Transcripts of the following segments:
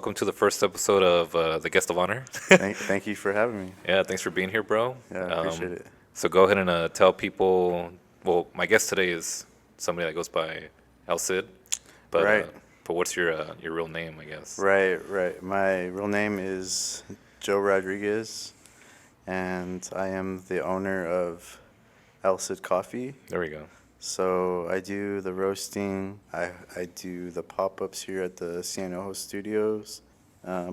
welcome to the first episode of The Guest of Honor. Thank you for having me. Yeah, thanks for being here, bro. Yeah, I appreciate it. So go ahead and tell people. Well, my guest today is somebody that goes by Cid, but Right. but what's your real name, I guess? Right. My real name is Joe Rodriguez, and I am the owner of Cid Coffee. There we go. So I do the roasting. I do the pop-ups here at the Cianojo Studios.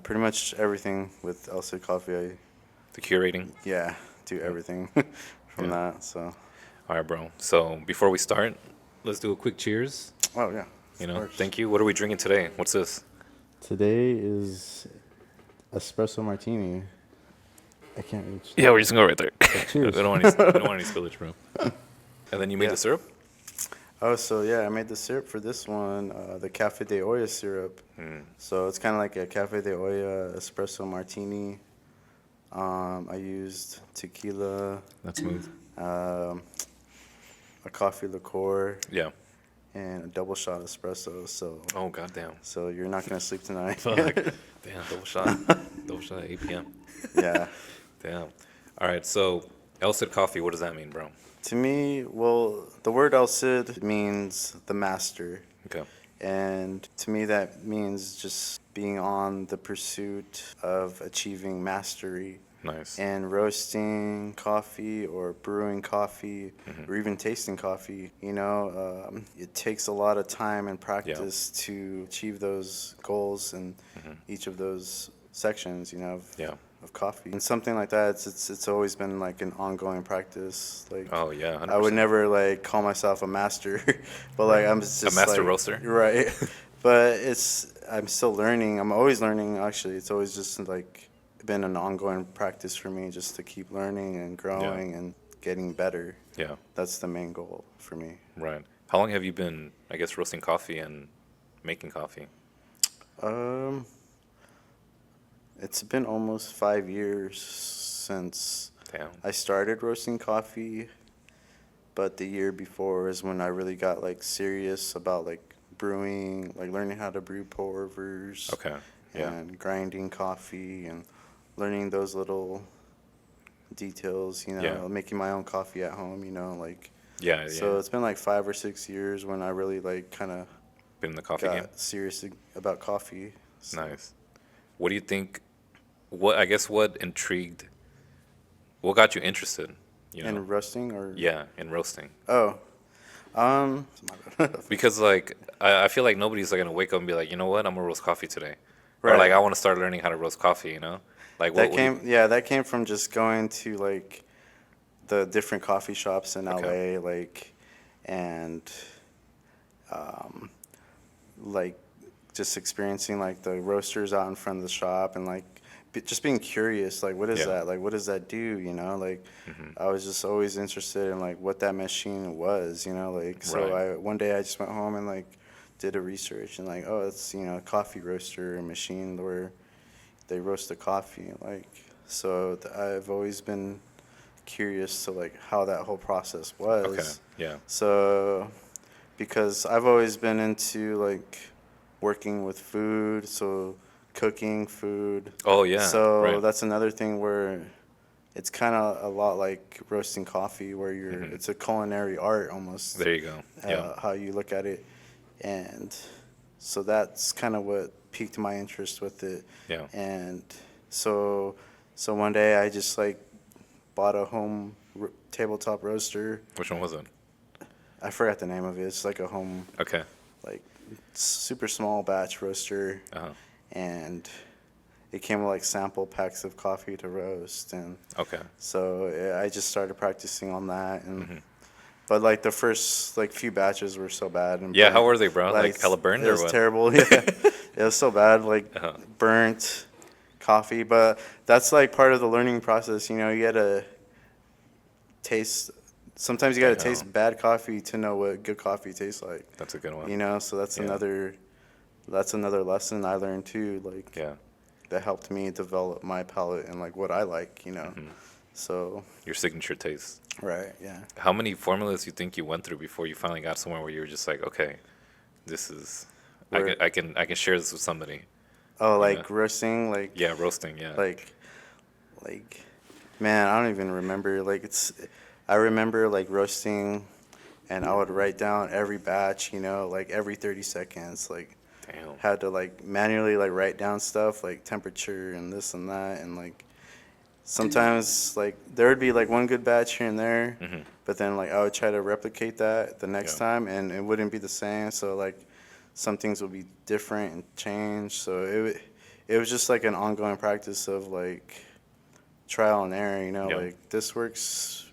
Pretty much everything with Cid Coffee. The curating. Do everything from that. So. All right, bro. So before we start, let's do a quick cheers. Oh yeah. Thank you. What are we drinking today? What's this? Today is espresso martini. I can't reach. Yeah, we're just gonna go right there. Cheers. we don't want any spillage, bro. And then you made the syrup. Oh, so yeah, I made the syrup for this one, the Cafe de Olla syrup. So it's kind of like a Cafe de Olla espresso martini. I used tequila, That's smooth. a coffee liqueur, Yeah. and a double shot espresso. So Oh, goddamn. so you're not gonna sleep tonight. Fuck. Damn, double shot. Double shot at 8 p.m. Yeah. Damn. All right, so Cid Coffee, what does that mean, bro? To me, well, the word Cid means the master. Okay. And to me, that means just being on the pursuit of achieving mastery. Nice. And roasting coffee or brewing coffee or even tasting coffee, it takes a lot of time and practice to achieve those goals in each of those sections, of coffee. And something like that, it's always been like an ongoing practice. Like, Oh, yeah, 100%. I would never like call myself a master, but like I'm just A master like, roaster? right? But I'm still learning. I'm always learning. Actually, it's always just like been an ongoing practice for me, just to keep learning and growing and getting better. Yeah. That's the main goal for me. Right. How long have you been, I guess, roasting coffee and making coffee? It's been almost 5 years since Damn. I started roasting coffee, but the year before is when I really got like serious about like brewing, like learning how to brew pour overs. Okay. Yeah. And grinding coffee and learning those little details, making my own coffee at home, like. Yeah. So it's been like 5 or 6 years when I really like kind of Been in the coffee game? got serious about coffee. So. Nice. What do you think? What got you interested? In roasting or? Yeah, in roasting. Oh. Because like I feel like nobody's like gonna wake up and be like, you know what, I'm gonna roast coffee today. Right. Or like I want to start learning how to roast coffee. Like that came from just going to like the different coffee shops in LA, like, and like just experiencing like the roasters out in front of the shop and like just being curious, like what is that? Like what does that do? Like I was just always interested in like what that machine was, like so one day I just went home and like did a research and like, oh, it's a coffee roaster machine where they roast the coffee, like so I've always been curious to like how that whole process was. Okay. Yeah. So because I've always been into like working with food, so cooking food. Oh yeah. So that's another thing where it's kind of a lot like roasting coffee, where it's a culinary art almost. There you go. Yeah. How you look at it, and so that's kind of what piqued my interest with it. Yeah. And so one day I just like bought a home tabletop roaster. Which one was it? I forgot the name of it. It's like a home. Okay. Like super small batch roaster. And it came with like sample packs of coffee to roast, and so I just started practicing on that, and but like the first like few batches were so bad. And yeah, how were they, bro? Like hella burned or what? It was terrible. Yeah, it was so bad, like burnt coffee. But that's like part of the learning process. You gotta taste. Sometimes you gotta taste bad coffee to know what good coffee tastes like. That's a good one. So that's another lesson I learned too, like that helped me develop my palate and like what I like, So your signature taste. Right, yeah. How many formulas you think you went through before you finally got somewhere where you were just like, okay, this is I can share this with somebody? Oh, you like know? roasting, Yeah, roasting. Yeah. like, like, man, I don't even remember. I remember like roasting, and I would write down every batch, like every 30 seconds, like Damn. had to like manually like write down stuff like temperature and this and that, and like sometimes like there would be like one good batch here and there, Hmm. but then like I would try to replicate that the next Yeah. time, and it wouldn't be the same. So like some things would be different and change. So it was just like an ongoing practice of like trial and error. Yeah. Like this works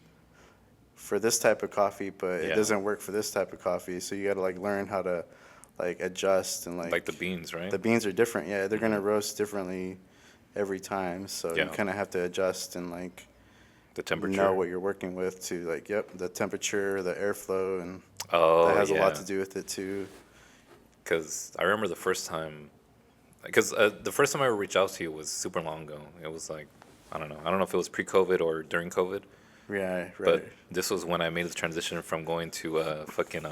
for this type of coffee, but it Yeah. doesn't work for this type of coffee. So you got to like learn how to like adjust and Like the beans, right? the beans are different. Yeah, they're gonna Mhm. roast differently every time. So you Yeah. kind of have to adjust and like The temperature. know what you're working with to like, yep, the temperature, the airflow, and Oh, that has a lot yeah. to do with it too. Because I remember the first time, because the first time I reached out to you was super long ago. It was like, I don't know. I don't know if it was pre-COVID or during COVID, Yeah, but right. this was when I made the transition from going to fucking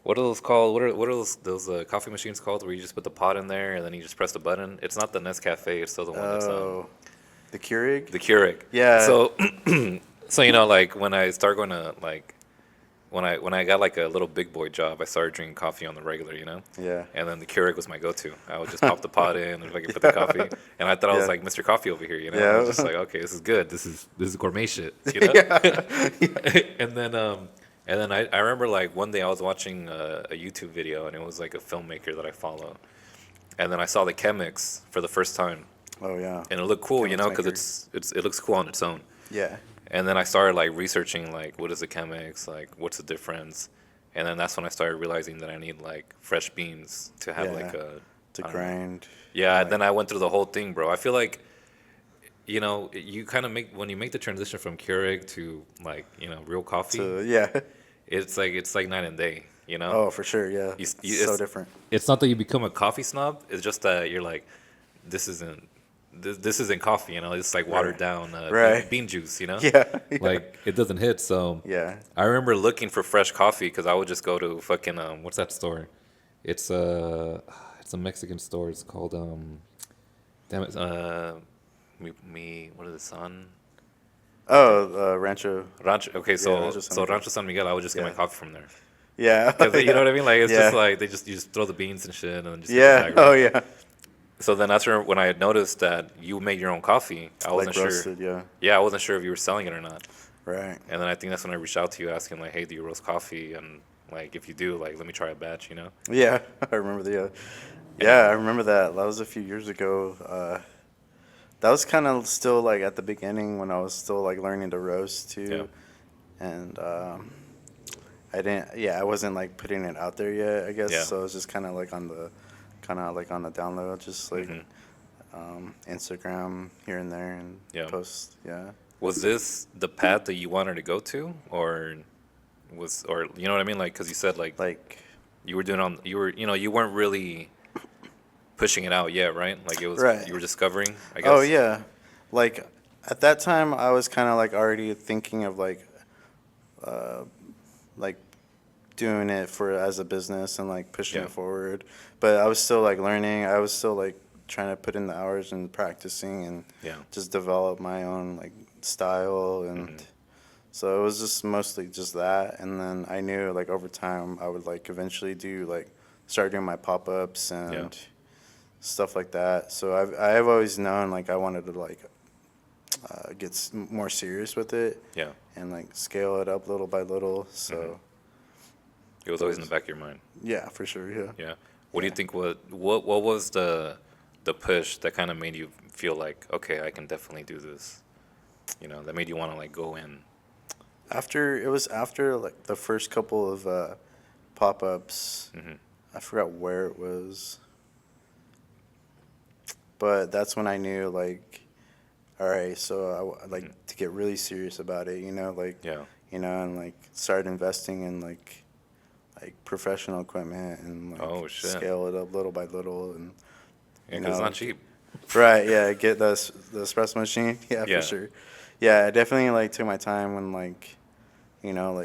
what are those called? What are those coffee machines called where you just put the pot in there and then you just press the button? It's not the Nescafe. It's still the one that's Oh, the Keurig? the Keurig. Yeah. So so like when I start going to like when I got like a little big boy job, I started drinking coffee on the regular. Yeah. And then the Keurig was my go-to. I would just pop the pot in and like put the coffee, and I thought I was Yeah. like Mr. Coffee over here. I Yeah. was just like, okay, this is good. This is gourmet shit. And then I remember like one day I was watching a YouTube video, and it was like a filmmaker that I follow, and then I saw the Chemex for the first time, Oh yeah. and it looked cool, Chemex because maker. it looks cool on its own. Yeah. And then I started like researching like what is a Chemex, like what's the difference, and then that's when I started realizing that I need like fresh beans to have Yeah. like a To I don't know. grind. Yeah, Like, then I went through the whole thing, bro. I feel like you kind of make when you make the transition from Keurig to like real coffee, yeah. it's like night and day. Oh, for sure. Yeah. You, It's so different. it's not that you become a coffee snob. It's just that you're like, this isn't this isn't coffee. It's like watered Right. down Right. bean juice. Yeah. Yeah. Like it doesn't hit. So Yeah. I remember looking for fresh coffee because I would just go to fucking what's that store? It's a Mexican store. It's called damn it me what is it, San Oh, Rancho. Rancho? Okay, so Rancho San Miguel. Rancho San Miguel, I would just get my Yeah. coffee from there. Yeah. 'Cause you know what I mean? Like it's Yeah. just like you just throw the beans and shit and just get the Yeah. bag, right? Oh yeah. So then that's when I had noticed that you made your own coffee. I wasn't Like sure. roasted. Yeah. Yeah, I wasn't sure if you were selling it or not. Right. And then I think that's when I reached out to you asking like, hey, do you roast coffee? And like if you do, like let me try a batch. Yeah. I remember the. Yeah, I remember that. That was a few years ago. That was kind of still like at the beginning when I was still like learning to roast too, and I wasn't like putting it out there yet, I guess. Yeah. So it was just kind of like on the download, just like Instagram here and there and Yeah. post. Yeah. Was this the path that you wanted to go to, or you know what I mean? Like, because you said like Like you were doing you weren't really pushing it out yet, right? Like it was Right. you were discovering, I guess. Oh yeah, like at that time I was kind of like already thinking of like doing it for as a business and like pushing Yeah. it forward. But I was still like learning. I was still like trying to put in the hours and practicing and Yeah. just develop my own like style and so it was just mostly just that. And then I knew like over time I would like eventually start doing my pop-ups and stuff like that. So I've always known like I wanted to like get more serious with it Yeah. and like scale it up little by little. So It was always in the back of your mind. yeah, for sure. Yeah. Yeah. What do you think? What was the push that kind of made you feel like, okay, I can definitely do this? That made you want to like go in. It was after like the first couple of pop-ups. I forgot where it was, but that's when I knew like, all right, so I like to get really serious about it. Yeah. And like start investing in like professional equipment and like Oh, shit. scale it up little by little and Yeah, 'cause it's not cheap. right, yeah, get the espresso machine. Yeah, Yeah. for sure. Yeah, I definitely like took my time when like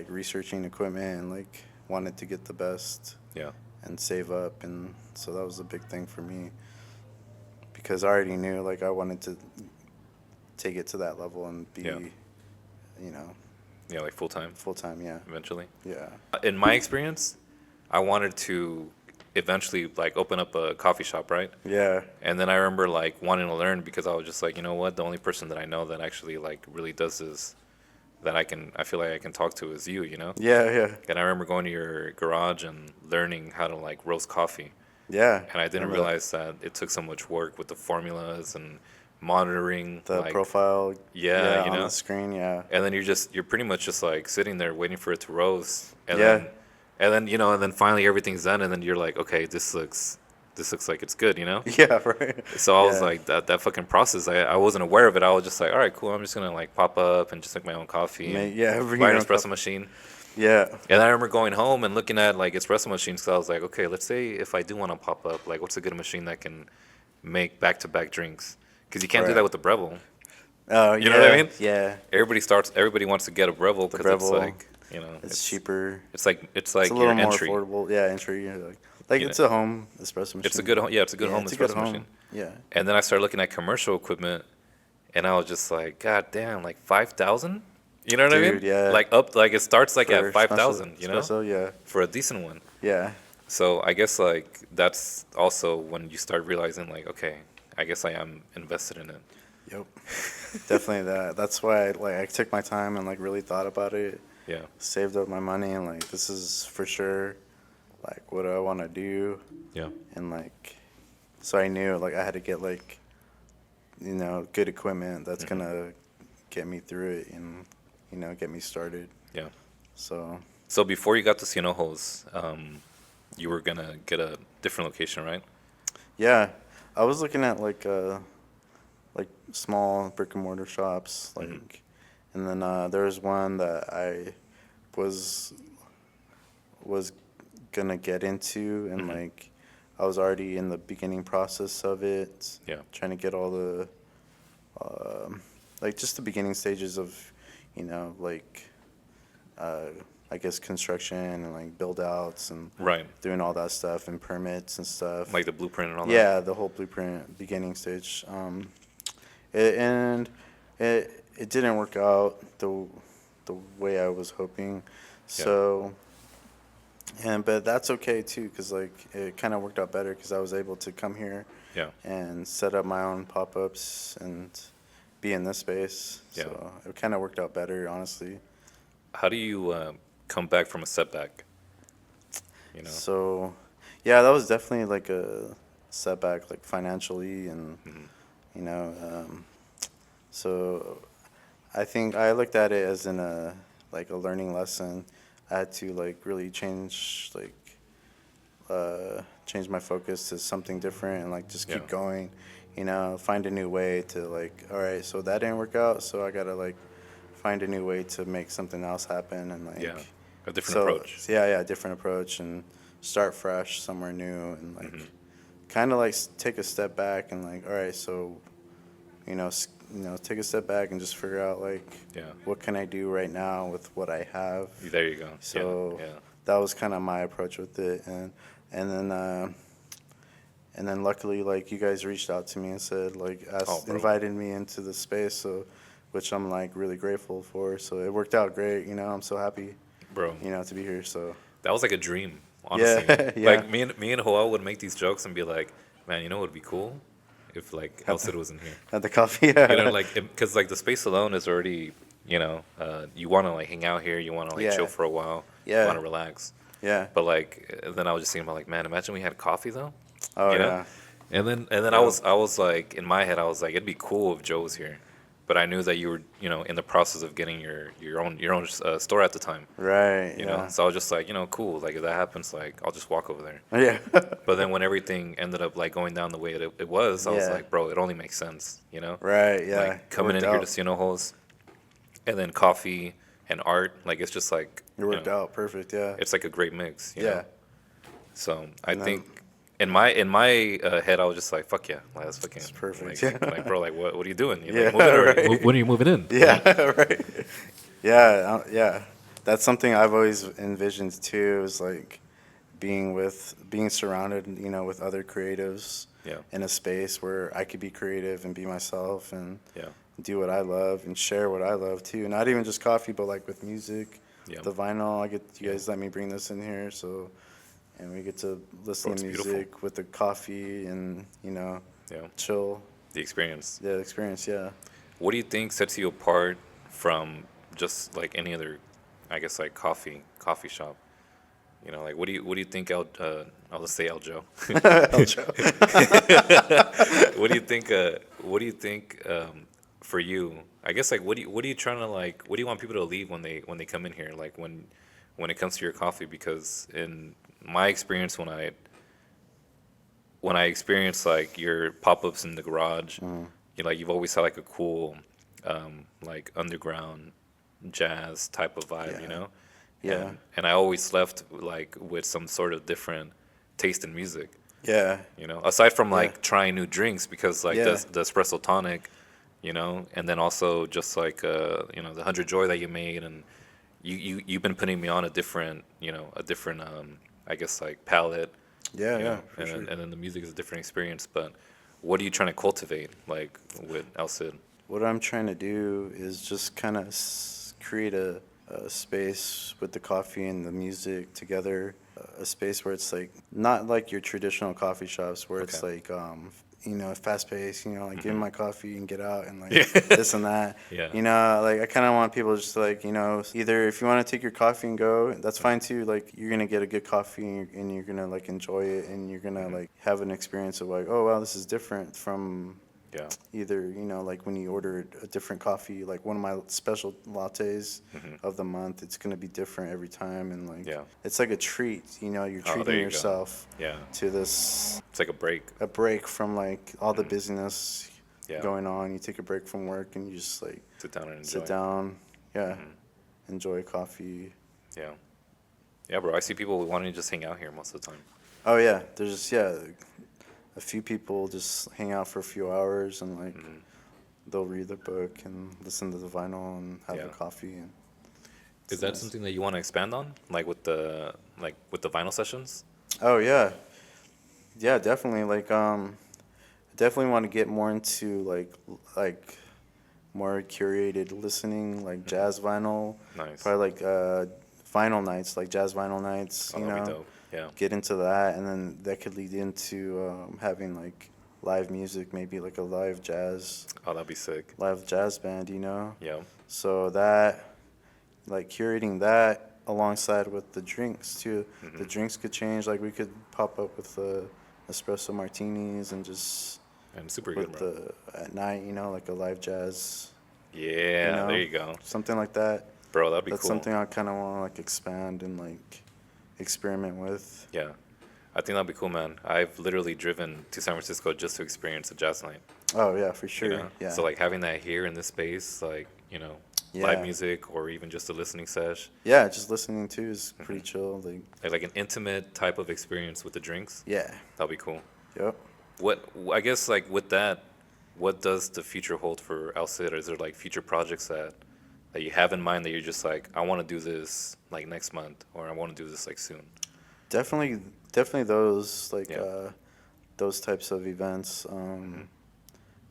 researching equipment and like wanted to get the best Yeah. and save up, and so that was a big thing for me. because I already knew like I wanted to take it to that level and be, Yeah. you know, Yeah, like full time full time. Yeah, eventually. yeah, In my experience, I wanted to eventually like open up a coffee shop, right? yeah, And then I remember like wanting to learn because I was just like, you know what, the only person that I know that actually like really does this that I feel like I can talk to is you, you know? yeah, yeah, And I remember going to your garage and learning how to like roast coffee. yeah. And I didn't Remember that. realize that it took so much work with the formulas and monitoring The like profile, yeah, yeah, you on the know? screen, yeah, And then you're pretty much just like sitting there waiting for it to roast yeah, and then finally everything's done and then you're like, okay, this looks like it's good, you know? yeah, right, So I was yeah, like that fucking process, I wasn't aware of it. I was just like, all right, cool, I'm just gonna like pop up and just make my own coffee and yeah, bring buy your an own cup, espresso machine. yeah, And I remember going home and looking at like espresso machines. So I was like, okay, let's say if I do want to pop up, like, what's a good machine that can make back-to-back drinks? Because you can't do that right. with the Breville. Oh You know what I yeah, mean? yeah. Everybody wants to get a Breville The because it's Breville, like, you know, it's cheaper. it's It's a like your little more entry. affordable. Yeah, entry. Yeah, like You know, it's a home espresso machine. it's a good, yeah, it's a good Yeah, home it's a good espresso machine. home. Yeah, And then I started looking at commercial equipment, and I was just like, God damn, like 5,000. You know what I mean? dude. Yeah, Like like it starts like at for 5,000. You know, espresso. Yeah, for a decent one. yeah. So I guess like that's also when you start realizing like, okay, I guess I am invested in it. Yep. Definitely that. That's why I took my time and like really thought about it, Yeah. saved up my money, and like this is for sure like what I want to do, Yeah. and like so I knew like I had to get like good equipment that's Mm-hmm. gonna get me through it and get me started. Yeah. So So before you got to Cienojos, you were gonna get a different location, right? yeah, I was looking at like small brick and mortar shops, like, Mhm. and then there was one that I was was gonna get into, and Mhm. like I was already in the beginning process of it, Yeah. trying to get all the like just the beginning stages of like uh, I guess construction and like build outs and Right. doing all that stuff and permits and stuff. Like the blueprint and all that. Yeah, the whole blueprint beginning stage. And it didn't work out the way I was hoping. So, but that's okay too, cause like it kind of worked out better, cause I was able to come here Yeah. and set up my own pop ups and be in this space. Yeah. So it kind of worked out better, honestly. How do you come back from a setback? You know. So, yeah, that was definitely like a setback, like financially, and Mhm. you know, so I think I looked at it as in a like a learning lesson. I had to like really change my focus to something different and like just keep Yeah. going, find a new way to like, all right, so that didn't work out, so I gotta like find a new way to make something else happen, and like Yeah. A different so approach. yeah, different approach, and start fresh somewhere new, and like Mhm. kind of like take a step back and like, all right, so take a step back and just figure out like Yeah. what can I do right now with what I have. There you go. So Yeah. Yeah. that was kind of my approach with it, and then luckily like you guys reached out to me and said like Oh, bro. invited me into the space, so which I'm like really grateful for. So it worked out great. I'm so happy Bro. to be here. So That was like a dream, honestly. yeah, yeah. Like me and Joel would make these jokes and be like, "Man, you know what would be cool if like El Have Cid the, was in here." have the coffee. Yeah. You know, like because like the space alone is already, you want to like hang out here, you want to like Yeah. chill for a while, Yeah. you want to relax. Yeah. But like then I was just thinking about like, man, imagine we had coffee though. Oh You know? yeah. And then I was like in my head I was like it'd be cool if Joe was here, but I knew that you were in the process of getting your own store at the time. Right. You know, so I was just like, cool. Like if that happens, like I'll just walk over there. Yeah. But then when everything ended up like going down the way it was, I was Yeah. like, bro, it only makes sense, you know? Right. Yeah. Like coming in Worked here out. to Cienojos, and then coffee and art, like it's just like It worked out perfect. Yeah. it's like a great mix. You Yeah. know? So I And then- think in my head I was just like, fuck yeah, like that's fucking It's perfect, Like, yeah. like bro, like what are you doing? You Yeah, like moving already? right. When are you moving in? Yeah. Right. Yeah. Yeah. That's something I've always envisioned too. Is like being surrounded, with other creatives, Yeah. in a space where I could be creative and be myself and Yeah. do what I love and share what I love too. Not even just coffee, but like with music, Yeah. the vinyl. I get you Yeah. guys let me bring this in here, so and we get to listen Bro, to it's music beautiful. with the coffee and Yeah. chill. The experience. Yeah, experience. Yeah. What do you think sets you apart from just like any other, I guess, like coffee shop? You know, like what do you think I'll just say El Joe. El Joe. What do you think for you? I guess like what are you trying to like what do you want people to leave when they come in here like when it comes to your coffee because in my experience when I experience like your pop-ups in the garage, you know, like you've always had like a cool like underground jazz type of vibe, you Yeah. know? Yeah. And I always left like with some sort of different taste in music, Yeah. you know, aside from Yeah. like trying new drinks because like Yeah. the espresso tonic, you know, and then also just like you know, the 100 Joy that you made and you've been putting me on a different, you know, a different I guess like palette, Yeah. you Yeah. know, For sure. and then the music is a different experience, but what are you trying to cultivate like with El Cid? What I'm trying to do is just kind of create a space with the coffee and the music together. A space where it's like not like your traditional coffee shops where it's Okay. like fast paced. Like give me my coffee and get out and like Yeah. this and that. Yeah. Like I kind of want people just to, like either if you want to take your coffee and go, that's fine too. Like you're gonna get a good coffee and you're gonna like enjoy it and you're gonna like have an experience of like, oh wow, this is different from Yeah. either like when you order a different coffee, like one of my special lattes of the month, it's going to be different every time, and like Yeah. it's like a treat. You're Oh, treating there you go. yourself Yeah. to this It's like a break. a break from like all the busyness Yeah. going on. You take a break from work and you just like Sit down and enjoy. sit down, enjoy coffee. Yeah. Yeah, bro. I see people wanting to just hang out here most of the time. Oh yeah, there's just a few people just hang out for a few hours and like they'll read the book and listen to the vinyl and have Yeah. the coffee and Is that nice. something that you want to expand on, like with the vinyl sessions? Oh yeah, yeah, definitely. Like definitely want to get more into like more curated listening, like jazz vinyl. Nice. Probably like vinyl nights, like jazz vinyl nights. Oh, that'd be dope. Yeah. Get into that, and then that could lead into having like live music, maybe like a Oh, that'd be sick. live jazz band. Yeah. So that, like curating that alongside with the drinks too. The drinks could change. Like we could pop up with espresso martinis and just And super good, with bro. at night, like a live jazz, Yeah, there you go. something like that. Bro, that'd be That's cool. something I kind of want to like expand and like experiment with. Yeah. I think that'd be cool, man. I've literally driven to San Francisco just to experience a jazz night. Oh yeah, for You sure. know? Yeah. So like having that here in this space, like, live Yeah. music or even just a listening sesh, Yeah, just listening to is pretty chill. like an intimate type of experience with the drinks, Yeah. that'd be cool. Yep. I guess like with that, what does the future hold for Al Cid? Is there like future projects that you have in mind that you're just like, I want to do this like next month or I want to do this like soon? Definitely those like Yeah. those types of events and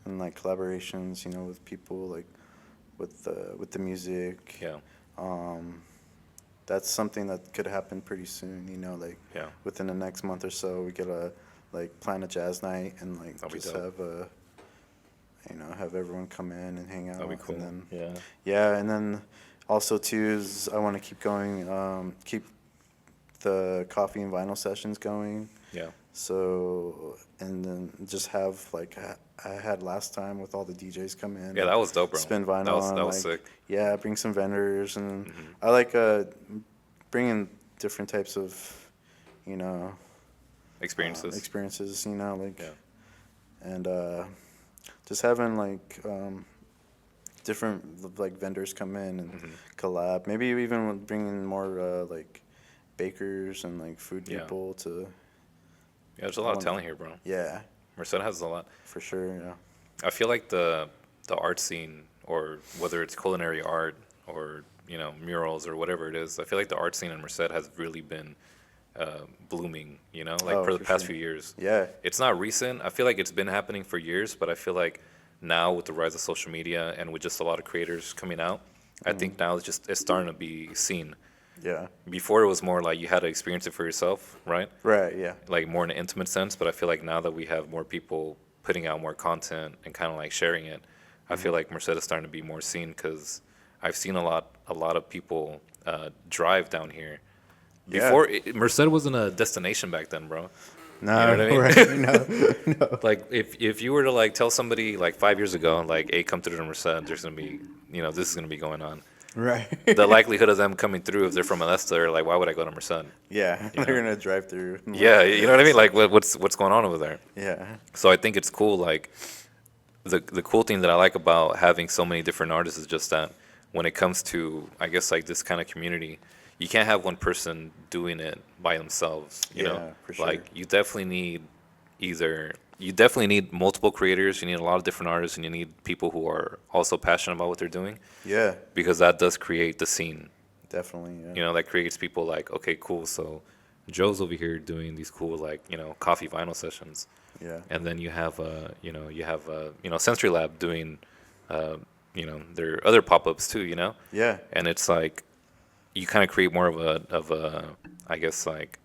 like collaborations, with people like with the music. Yeah. That's something that could happen pretty soon, like Yeah. within the next month or so we could like plan a jazz night and like That'd be just dope. have everyone come in and hang out. That'd be cool. And then Yeah. yeah, and then also too is I want to keep going, keep the coffee and vinyl sessions going. Yeah. So and then just have like I had last time with all the DJs come in. Yeah, that was dope, bro. Spin vinyl. That was like, sick. Yeah, bring some vendors and I like bringing different types of Experiences. experiences. Like Yeah. and just having like different like vendors come in and collab. Maybe even bringing more like bakers and like food Yeah. people to Yeah, there's a lot of talent here, bro. yeah, Merced has a lot. for sure. Yeah. I feel like the art scene, or whether it's culinary art or murals or whatever it is, I feel like the art scene in Merced has really been blooming, you know, like Oh, for the for past sure. few years. Yeah. It's not recent. I feel like it's been happening for years, but I feel like now with the rise of social media and with just a lot of creators coming out, I think now it's starting to be seen. Yeah. Before it was more like you had to experience it for yourself, right? Right. Yeah. Like more in an intimate sense. But I feel like now that we have more people putting out more content and kind of like sharing it, I feel like Merced is starting to be more seen because I've seen a lot of people drive down here. Yeah. Merced wasn't a destination back then, bro. You know No. what I mean? Right. No. No. Like if you were to like tell somebody like 5 years ago, like, hey, come through the Merced, there's gonna be, you know, this is gonna be going on. Right. The likelihood of them coming through if they're from Alesta, like, why would I go to Merced? Yeah. You They're know? gonna drive through. Yeah, you know what I mean? Like, what's going on over there? Yeah. So I think it's cool. Like the cool thing that I like about having so many different artists is just that when it comes to, I guess, like this kind of community, you can't have one person doing it by themselves. You know, Yeah, for sure. like you definitely need multiple creators. You need a lot of different artists, and you need people who are also passionate about what they're doing Yeah. because that does create the scene. Definitely. Yeah. You know, that creates people like, okay, cool. So Joe's over here doing these cool, like, you know, coffee vinyl sessions. Yeah. And then you have Sensory Lab doing, their other pop-ups too, you know? Yeah. And it's like, you kind of create more of a, I guess, like,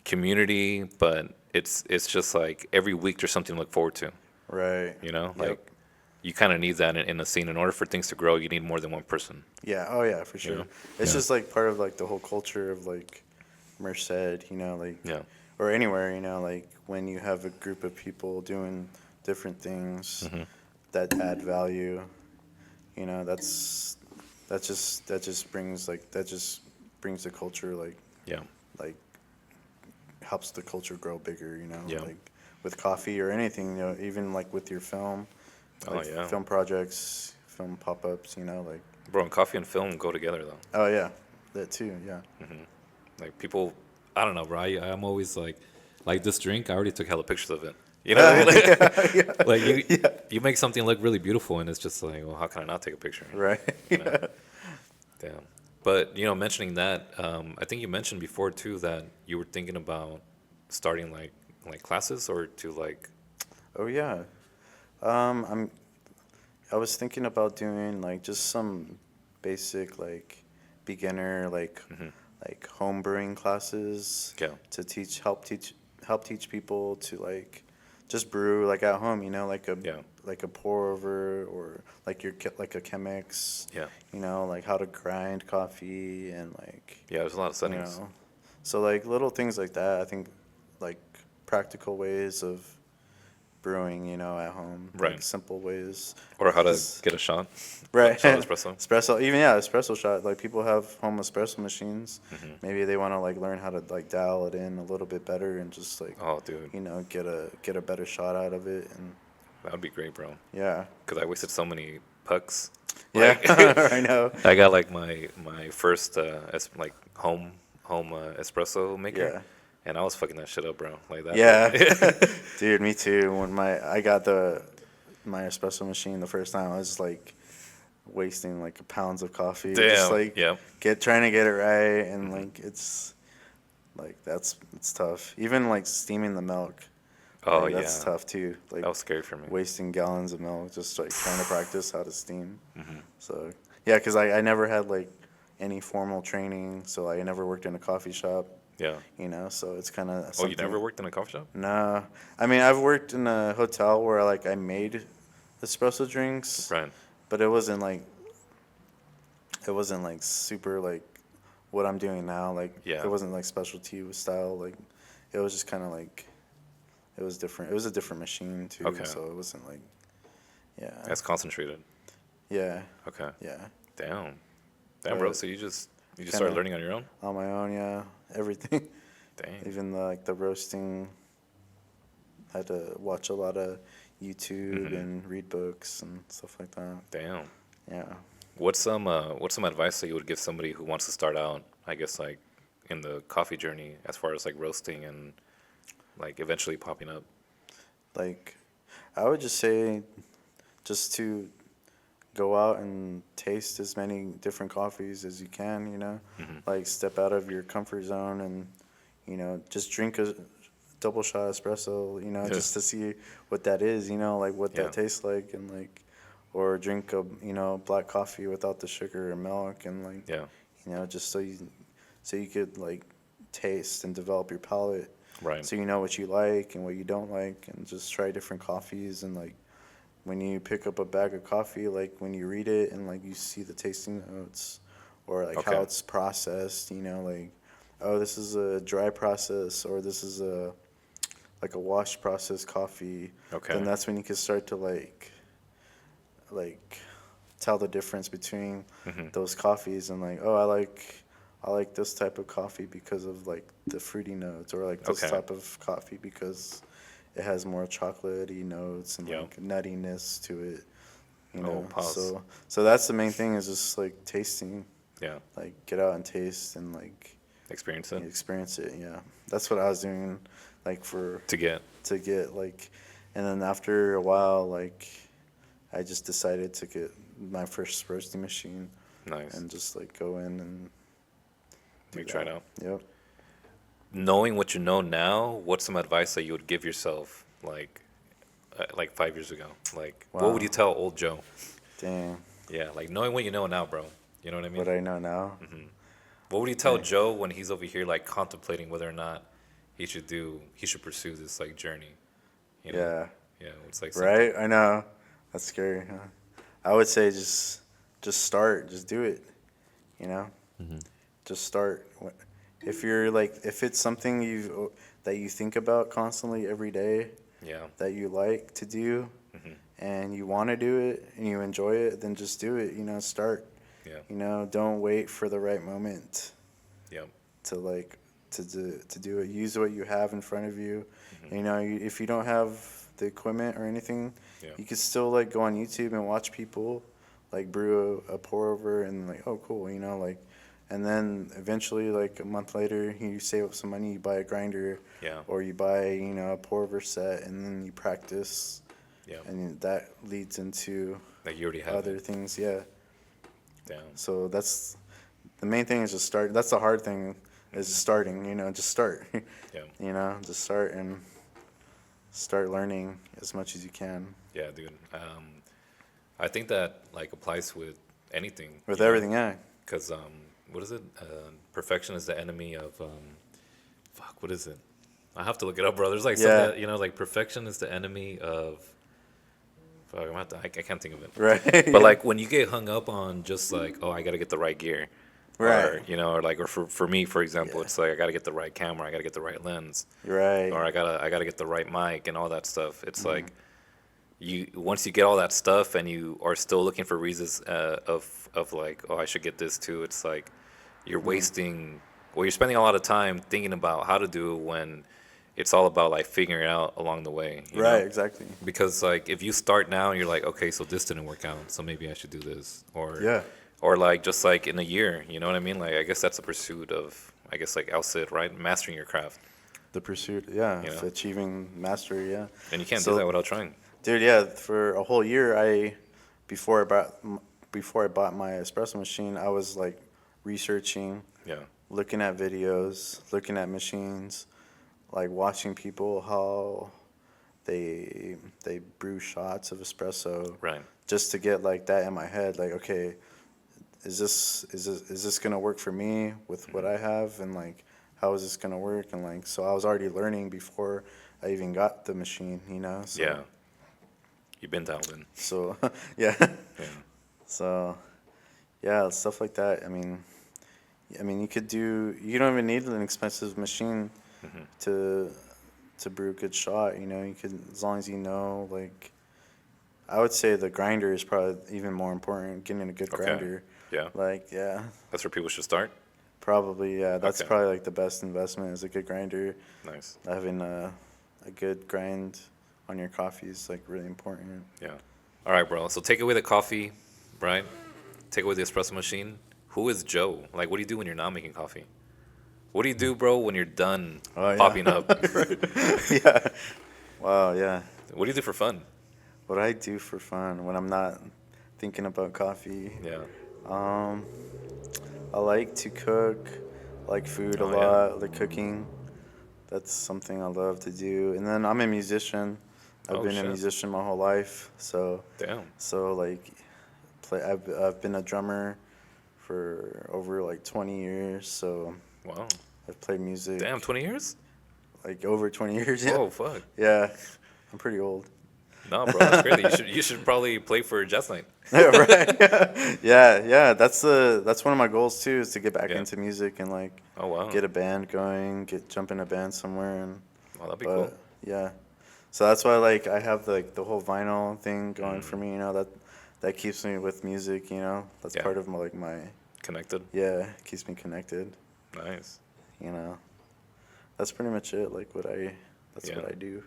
community, but it's just like every week there's something to look forward to, Right. you know? Yep. Like, you kind of need that in a scene. In order for things to grow, you need more than one person. Yeah. Oh yeah, for sure. know? It's Yeah. just like part of like the whole culture of like Merced, like Yeah. or anywhere, like when you have a group of people doing different things Mm-hmm. that add value, that just brings the culture Yeah. like helps the culture grow bigger, Yeah. like with coffee or anything, even like with your film, Oh, like yeah. film projects, film pop-ups, like Bro, and coffee and film go together, though. oh yeah, that too, yeah. Like, people, I don't know, bro. I'm always like this drink, I already took hella pictures of it. You know what I mean? Yeah, Like, yeah. you make something look really beautiful, and it's just like, well, how can I not take a picture? Right. You know? Damn. But, mentioning that, I think you mentioned before, too, that you were thinking about starting, like classes or to, like, Oh yeah. I was thinking about doing like just some basic like beginner like home brewing classes yeah, to help teach people to like just brew like at home, yeah, like a pour over or like like a Chemex, yeah. like how to grind coffee and like Yeah, there's a lot of you settings. know, so like little things like that. I think like practical ways of brewing, at home, like Right. simple ways. Or how to Just- get a shot. Right. Shot of espresso. Espresso, even yeah, espresso shot. Like people have home espresso machines. Mm-hmm. Maybe they want to like learn how to like dial it in a little bit better and just like Oh, dude. get a better shot out of it and That would be great, bro. yeah. Because I wasted so many pucks. Yeah, Like, I know. I got like my first like home espresso maker, Yeah. and I was fucking that shit up, bro. Like that. Yeah. Dude, me too. When I got my espresso machine the first time, I was like wasting like pounds of coffee. Just Damn. like Yeah. trying to get it right and like it's like it's tough. Even like steaming the milk. Oh like, yeah. that's tough too. Like That was scary for me. wasting gallons of milk just like trying to practice how to steam. Mm-hmm. So yeah, because I never had like any formal training, so I never worked in a coffee shop. Yeah. So it's kind of. Oh, you never worked in a coffee shop? Nah, I mean I've worked in a hotel where like I made espresso drinks, Right. but it wasn't like super like what I'm doing now. Like Yeah. it wasn't like specialty style. Like it was just kind of like it was different. It was a different machine too. Okay. So it wasn't like yeah. That's concentrated. Yeah. Okay. Yeah. Damn, bro. So you just started kinda- learning on your own? On my own, yeah. Everything. Dang. Even the roasting. Had to watch a lot of YouTube Mm-hmm. and read books and stuff like that. Damn. Yeah. What's some advice that you would give somebody who wants to start out, I guess, like in the coffee journey as far as like roasting and like eventually popping up? Like, I would just say just to go out and taste as many different coffees as you can, Mm-hmm. Like, step out of your comfort zone and just drink a double shot espresso, just to see what that is, like what Yeah. that tastes like, and like, or drink a, black coffee without the sugar or milk, and like, Yeah. just so you could like taste and develop your palate, Right. so you know what you like and what you don't like, and just try different coffees. And like when you pick up a bag of coffee, like when you read it and like you see the tasting notes, or like Okay. how it's processed, like, oh, this is a dry process, or this is a wash process coffee. Okay. Then that's when you can start to like tell the difference between Mm-hmm. those coffees, and like, oh, I like this type of coffee because of like the fruity notes, or like this Okay. type of coffee because it has more chocolatey notes and Yeah. like nuttiness to it. Oh, pause. So that's the main thing, is just like tasting, Yeah. like get out and taste and like Experience it experience it. Yeah, that's what I was doing, like to get. to get like, and then after a while, like I just decided to get my first roasting machine Nice. and just like go in and do You try it that. out. Yep. Knowing what you know now, what's some advice that you would give yourself, like 5 years ago? Like, what would Wow. you tell old Joe? Dang. Yeah, like knowing what you know now, bro. You know what I mean? What I know now. What would you tell Yeah. Joe when he's over here, like contemplating whether or not he should pursue this like journey? You know? Yeah. Yeah. It's like something. Right. I know. That's scary. Huh? I would say just start. Just do it. You know. Just start. If you're like, if it's something that you think about constantly every day, Yeah. that you like to do, and you want to do it and you enjoy it, then just do it. Start. Yeah. Don't wait for the right moment Yeah. to like to do it. Use what you have in front of you. If you don't have the equipment or anything, Yeah. you could still like go on YouTube and watch people like brew a pour over, and like, oh cool, like, and then eventually like a month later you save up some money, you buy a grinder, Yeah. or you buy a pour over set, and then you practice, Yeah. and that leads into Like you already have other it. things. Yeah. Damn. So that's the main thing, is just start. That's the hard thing, is just starting. Just start. Yeah. Just start and start learning as much as you can Yeah, dude. I think that like applies with anything. with you know? everything. Yeah. Because what is it? Perfection is the enemy of fuck. What is it? I have to look it up, bro. There's like Yeah. something like perfection is the enemy of. Fuck, I can't think of it. Right. But like when you get hung up on just like, oh, I gotta get the right gear, Right. or for me, for example, Yeah. it's like I gotta get the right camera, I gotta get the right lens, Right. or I gotta get the right mic and all that stuff. It's Mm-hmm. like once you get all that stuff and you are still looking for reasons of like, oh, I should get this too. It's like you're Mm-hmm. wasting, or you're spending a lot of time thinking about how to do it when it's all about like figuring it out along the way. You Right. know? Exactly. Because like if you start now and you're like, okay, so this didn't work out, so maybe I should do this, Yeah. or like just like in a year, you know what I mean? Like I guess that's a pursuit of, I guess like Alcid, right? Mastering your craft, The pursuit. Yeah. You Of know? achieving mastery. Yeah. and you can't So- do that without trying. Dude, yeah, for a whole year, before I bought my espresso machine, I was like researching, Yeah, looking at videos, looking at machines, like watching people how they brew shots of espresso, right. just to get like that in my head. Like, okay, is this gonna work for me with what I have, and like how is this gonna work? And like, so I was already learning before I even got the machine. So, Yeah, you've been dialed in. So yeah. Yeah, So, yeah, stuff like that. I mean, you don't even need an expensive machine to brew a good shot. You can, as long as like, I would say the grinder is probably even more important. Getting a good Okay. grinder. yeah. Like, yeah, That's where people should start. probably, yeah. That's Okay. probably like the best investment, is a good grinder. Nice. Having a good grind on your coffee is like really important. Yeah. All right, bro. So take away the coffee, right? Take away the espresso machine. Who is Joe? Like, what do you do when you're not making coffee? What do you do, bro, when you're done Oh, yeah. popping up? Yeah. Wow. Yeah. What do you do for fun? What I do for fun when I'm not thinking about coffee. Yeah. I like to cook, like food a Oh, yeah. lot, like cooking. That's something I love to do. And then I'm a musician. I've been a shit. musician my whole life. Damn. So like, I've been a drummer for over like 20 years. So Wow. I've played music. Damn, 20 years? Like over 20 years. Yeah. Oh, fuck. Yeah. I'm pretty old. No, bro, that's crazy. You should probably play for Jazz Night. Yeah, right. Yeah. That's one of my goals too, is to get back Yeah. into music and like Oh, wow. get a band going, jump in a band somewhere, and Oh, that'd be but cool. yeah. So that's why like I have like the whole vinyl thing going for me. You know, that keeps me with music. You know, that's Yeah. part of my Connected. yeah, keeps me connected. Nice. You know, that's pretty much it. Like that's Yeah. what I do.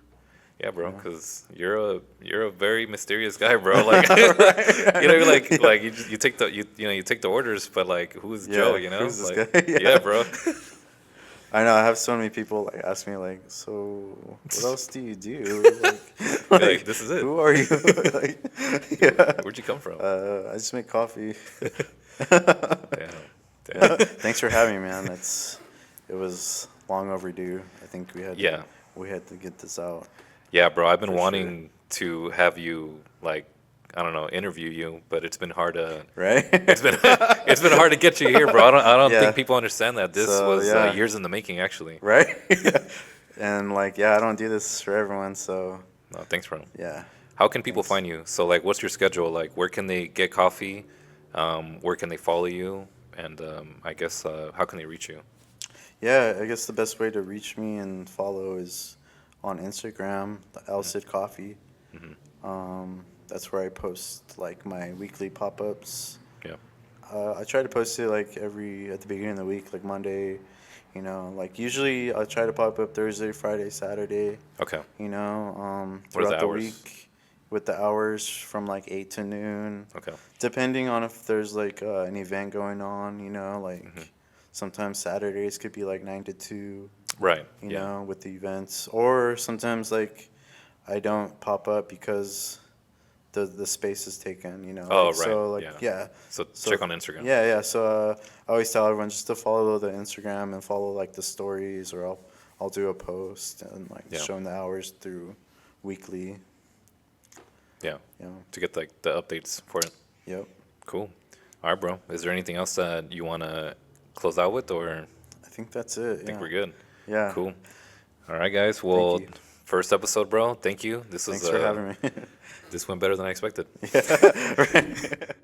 Yeah, bro, Yeah. because you're a very mysterious guy, bro. Like, you know, like you take the orders, but like, who's Joe? You know, who's this like, guy? yeah, bro. I know. I have so many people like ask me like, so what else do you do? Like, this is it. Who are you? Like, yeah. Where'd you come from? I just make coffee. Damn. Damn. Thanks for having me, man. It was long overdue. I think Yeah. we had to get this out. Yeah, bro. I've been For wanting to have you, like, I don't know, interview you, but it's been hard to Right? it's been hard to get you here, bro. I don't Yeah. think people understand that this So, was yeah. years in the making, actually. Right? And like, yeah, I don't do this for everyone, so No, thanks, bro. yeah. How can people Thanks. find you? So, like, what's your schedule? Like, where can they get coffee? Where can they follow you? And I guess how can they reach you? Yeah, I guess the best way to reach me and follow is on Instagram, Cid Coffee. That's where I post like my weekly pop-ups. Yeah. I try to post it like at the beginning of the week, like Monday. You know, like usually I try to pop up Thursday, Friday, Saturday. Okay. You know, What are throughout the the hours? week with the hours from like 8 to noon. Okay. Depending on if there's like an event going on, you know, like sometimes Saturdays could be like 9 to 2, Right. you Yeah. know, with the events. Or sometimes like I don't pop up because the space is taken, you know. Oh, like, right. So like Yeah. yeah. So, So- check on Instagram. Yeah. So I always tell everyone just to follow the Instagram and follow like the stories, or I'll do a post and like Yeah. showing the hours through weekly. Yeah. You know. To get like the updates for it. Yep. Cool. All right, bro. Is there anything else that you want to close out with, or I think that's it. I think yeah. we're good? Yeah. Cool. All right, guys. Well, you. first episode, bro. Thank you. This was Thanks for having me. this went better than I expected. Yeah. Right.